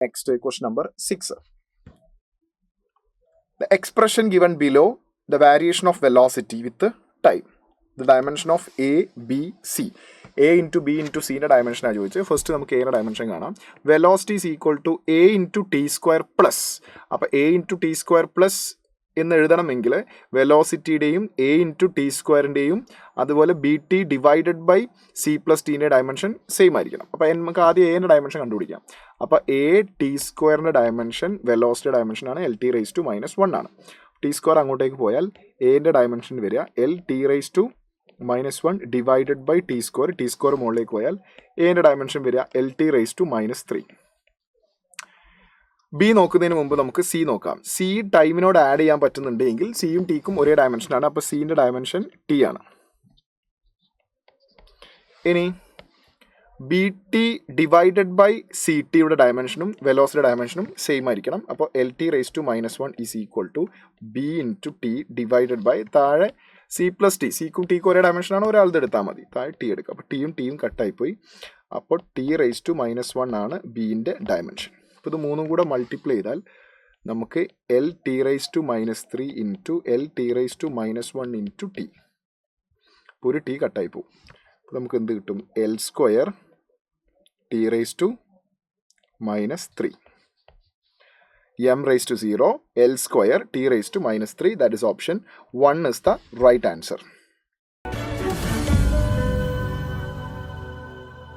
Next, question number 6. The expression given below, the variation of velocity with time. The dimension of A, B, C. A into B into C dimension ആണ് ചോദിച്ചത്. First നമുക്ക് എയുടെ dimension കാണാം. Velocity is equal to A into T square plus. അപ്പോൾ A into T square plus എന്ന് എഴുതണമെങ്കിൽ വെലോസിറ്റിയുടെയും A into T സ്ക്വയറിൻ്റെയും അതുപോലെ B T divided by C plus ടീൻ്റെ ഡയമെൻഷൻ സെയിം ആയിരിക്കണം. അപ്പോൾ നമുക്ക് ആദ്യം എൻ്റെ ഡയമെൻഷൻ കണ്ടുപിടിക്കാം. അപ്പോൾ എ ടി സ്ക്വയറിൻ്റെ ഡയമെൻഷൻ വെലോസിറ്റി ഡയമെൻഷനാണ് എൽ ടി റേസ് ടു -1 ആണ്. ടി സ്ക്വയർ അങ്ങോട്ടേക്ക് പോയാൽ എൻ്റെ ഡയമെൻഷൻ വരിക L T raise to -1 divided by T square മുകളിലേക്ക് പോയാൽ എൻ്റെ ഡയമെൻഷൻ വരിക L T raise to -3. B നോക്കുന്നതിന് മുമ്പ് നമുക്ക് സി നോക്കാം. സി ടൈമിനോട് ആഡ് ചെയ്യാൻ പറ്റുന്നുണ്ടെങ്കിൽ സിയും ടിക്കും ഒരേ ഡയമെൻഷനാണ്. അപ്പോൾ സിൻ്റെ ഡയമെൻഷൻ ടി ആണ്. ഇനി B T divided by C ടിയുടെ ഡയമെൻഷനും വെലോസിറ്റി ഡയമെൻഷനും സെയിം ആയിരിക്കണം. അപ്പോൾ L T raise to -1 is equal to B into T divided by താഴെ സി പ്ലസ് ടി. സിക്കും ടിക്കും ഒരേ ഡയമെൻഷനാണ്, ഒരാളത് എടുത്താൽ മതി. താഴെ ടി എടുക്കുക. അപ്പോൾ ടിയും കട്ടായിപ്പോയി. അപ്പോൾ ടി റേസ് ടു -1 ആണ് ബിൻ്റെ ഡയമെൻഷൻ. അപ്പോൾ ഇത് മൂന്നും കൂടെ മൾട്ടിപ്ലൈ ചെയ്താൽ നമുക്ക് L T raise to -3 into L T raise to -1 into T. അപ്പോൾ ഒരു ടി കട്ടായി പോകും. അപ്പോൾ നമുക്ക് എന്ത് കിട്ടും? L square T raise to -3 m raised to 0 L square t raised to -3. That is option 1 is the right answer.